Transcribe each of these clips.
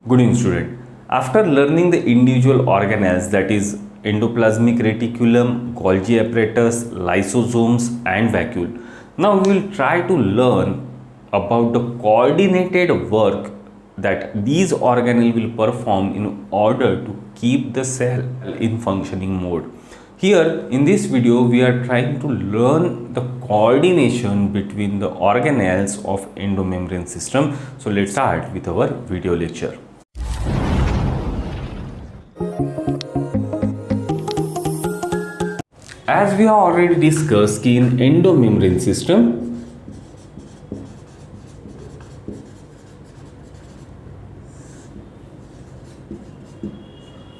Good evening, student. After learning the individual organelles, that is endoplasmic reticulum, Golgi apparatus, lysosomes and vacuole, now we will try to learn about the coordinated work that these organelles will perform in order to keep the cell in functioning mode. Here in this video we are trying to learn the coordination between the organelles of endomembrane system. So let's start with our video lecture. As we have already discussed, in endomembrane system,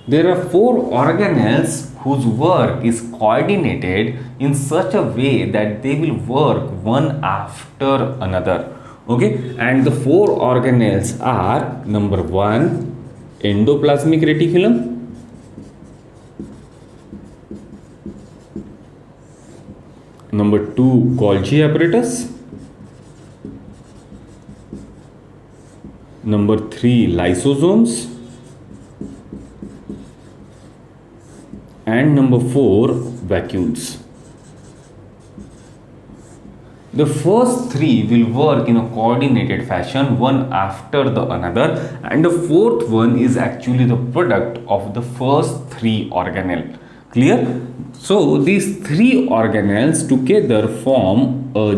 there are four organelles whose work is coordinated in such a way that they will work one after another. Okay, and the four organelles are: number one, endoplasmic reticulum; number two, Golgi apparatus; number three, lysosomes; and number four, vacuoles. The first three will work in a coordinated fashion one after the another, and the fourth one is actually the product of the first three organelles. Clear? So these three organelles together form a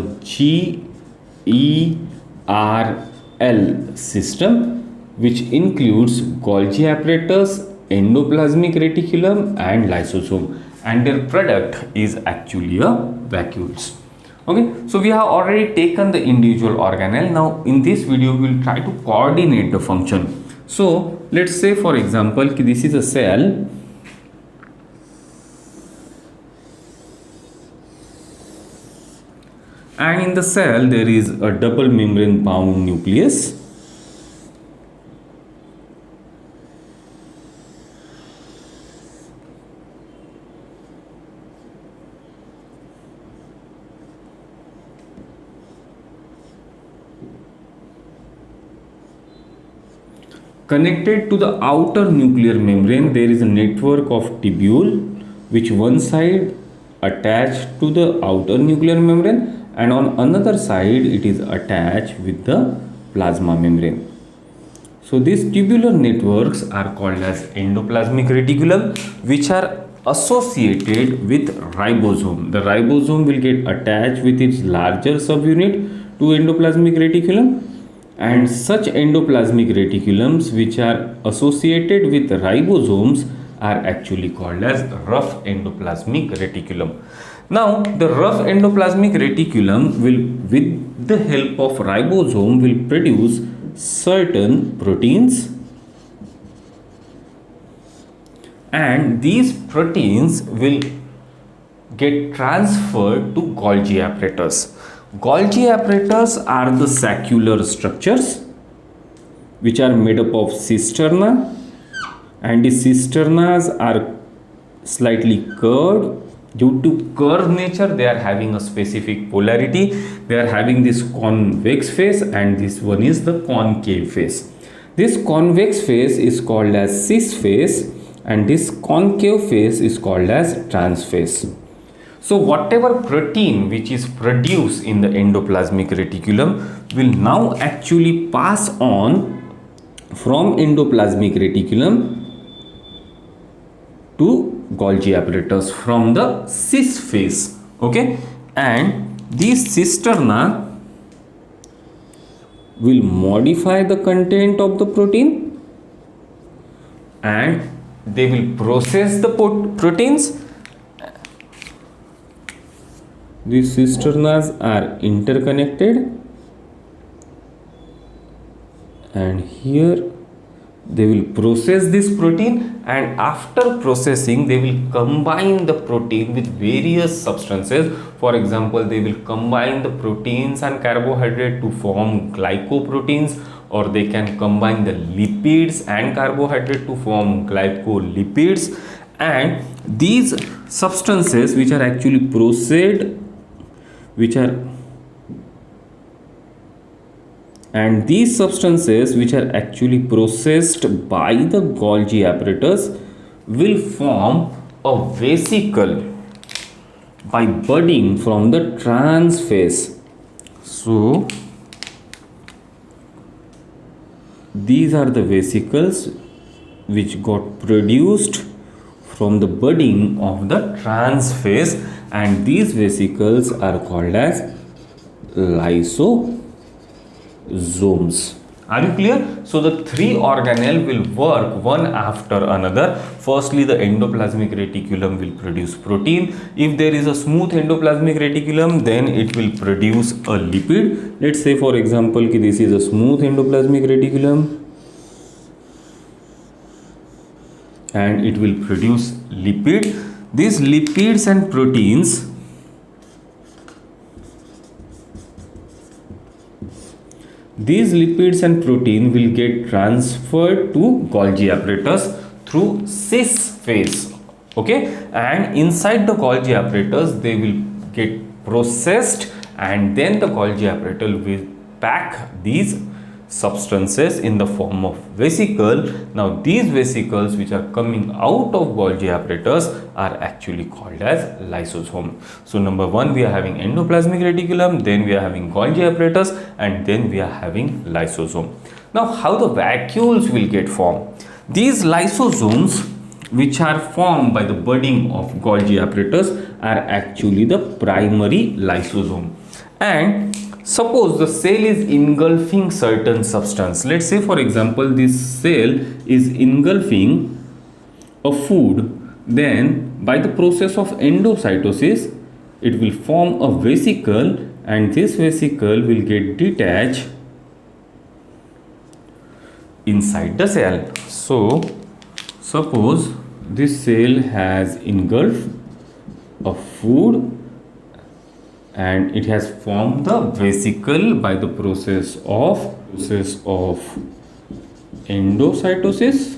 GERL system, which includes Golgi apparatus, endoplasmic reticulum and lysosome, and their product is actually a vacuoles. Okay, so we have already taken the individual organelle. Now in this video we will try to coordinate the function. So let's say, for example, this is a cell, and in the cell there is a double membrane bound nucleus. Connected to the outer nuclear membrane, there is a network of tubule, which one side attached to the outer nuclear membrane and on another side it is attached with the plasma membrane. So these tubular networks are called as endoplasmic reticulum, which are associated with ribosome. The ribosome will get attached with its larger subunit to endoplasmic reticulum, and such endoplasmic reticulums which are associated with ribosomes are actually called as rough endoplasmic reticulum. Now the rough endoplasmic reticulum will, with the help of ribosome, will produce certain proteins, and these proteins will get transferred to Golgi apparatus. Golgi apparatus are the saccular structures which are made up of cisterna, and the cisternas are slightly curved. Due to curved nature, they are having a specific polarity. They are having this convex face, and this one is the concave face. This convex face is called as cis face, and this concave face is called as trans face. So whatever protein which is produced in the endoplasmic reticulum will now actually pass on from endoplasmic reticulum to Golgi apparatus from the cis phase. Okay, and these cisterna will modify the content of the protein, and they will process the proteins. These cisternas are interconnected, and here they will process this protein, and after processing they will combine the protein with various substances. For example, they will combine the proteins and carbohydrate to form glycoproteins, or they can combine the lipids and carbohydrate to form glycolipids, and these substances which are actually processed and these substances which are actually processed by the Golgi apparatus will form a vesicle by budding from the trans phase. So these are the vesicles which got produced from the budding of the trans phase, and these vesicles are called as lysosomes. Are you clear? So the three organelle will work one after another. Firstly, the endoplasmic reticulum will produce protein. If there is a smooth endoplasmic reticulum, then it will produce a lipid. Let's say for example, this is a smooth endoplasmic reticulum and it will produce lipid. These lipids and proteins will get transferred to Golgi apparatus through cis phase. Okay, and inside the Golgi apparatus they will get processed, and then the Golgi apparatus will pack these substances in the form of vesicle. Now these vesicles which are coming out of Golgi apparatus are actually called as lysosome. So number one, we are having endoplasmic reticulum, then we are having Golgi apparatus, and then we are having lysosome. Now how the vacuoles will get formed? These lysosomes which are formed by the budding of Golgi apparatus are actually the primary lysosome. And suppose the cell is engulfing certain substance. Let's say for example this cell is engulfing a food, then by the process of endocytosis it will form a vesicle, and this vesicle will get detached inside the cell. So suppose this cell has engulfed a food and it has formed the vesicle by the process of endocytosis,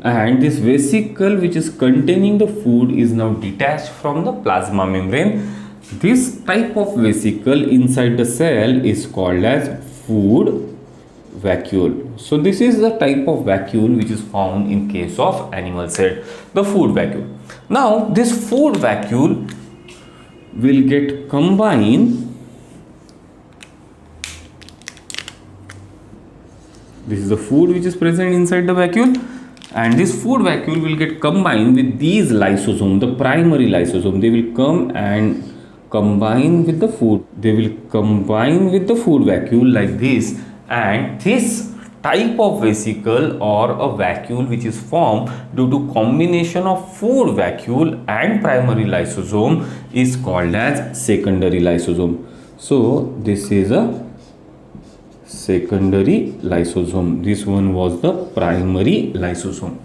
and this vesicle which is containing the food is now detached from the plasma membrane. This type of vesicle inside the cell is called as food vacuole. So this is the type of vacuole which is found in case of animal cell, the food vacuole. Now this food vacuole will get combined. This is the food which is present inside the vacuole, and this food vacuole will get combined with these lysosomes, the primary lysosome. They will come and combine with the food. They will combine with the food vacuole like this, and this type of vesicle or a vacuole which is formed due to combination of food vacuole and primary lysosome is called as secondary lysosome. So this is a secondary lysosome. This one was the primary lysosome.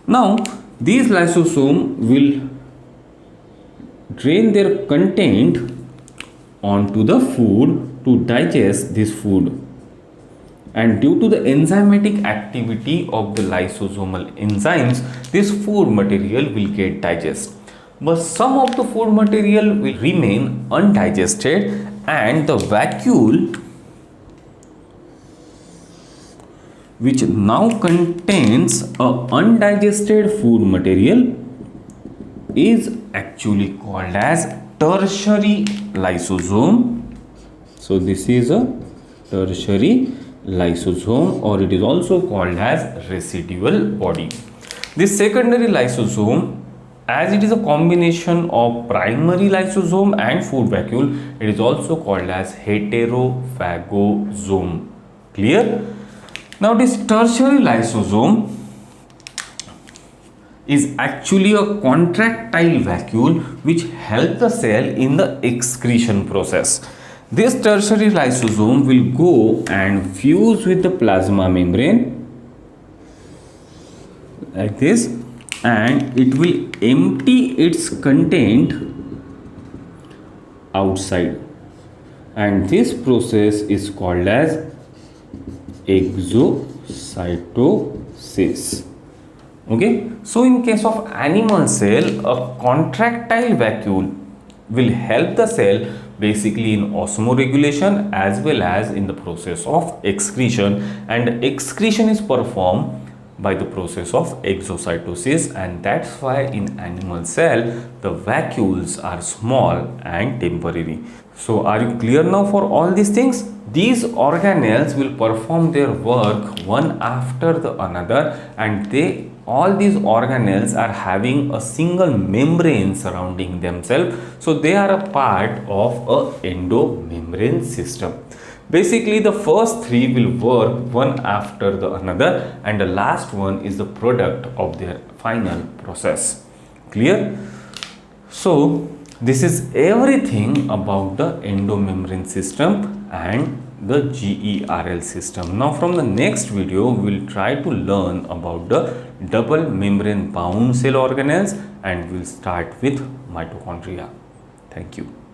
Now these lysosome will drain their content onto the food to digest this food, and due to the enzymatic activity of the lysosomal enzymes, this food material will get digested. But some of the food material will remain undigested, and the vacuole which now contains a undigested food material is actually called as tertiary lysosome. So this is a tertiary lysosome, or it is also called as residual body. This secondary lysosome, as it is a combination of primary lysosome and food vacuole, it is also called as heterophagosome. Clear? Now this tertiary lysosome is actually a contractile vacuole which helps the cell in the excretion process. This tertiary lysosome will go and fuse with the plasma membrane like this, and it will empty its content outside, and this process is called as exocytosis. Okay, so in case of animal cell, a contractile vacuole will help the cell basically in osmoregulation as well as in the process of excretion, and excretion is performed by the process of exocytosis, and that's why in animal cell the vacuoles are small and temporary. So are you clear now for all these things? These organelles will perform their work one after the another, and all these organelles are having a single membrane surrounding themselves, so they are a part of a endomembrane system. Basically, the first three will work one after the another, and the last one is the product of their final process. Clear? So, this is everything about the endomembrane system and the GERL system. Now, from the next video, we will try to learn about the double membrane bound cell organelles, and we'll start with mitochondria. Thank you.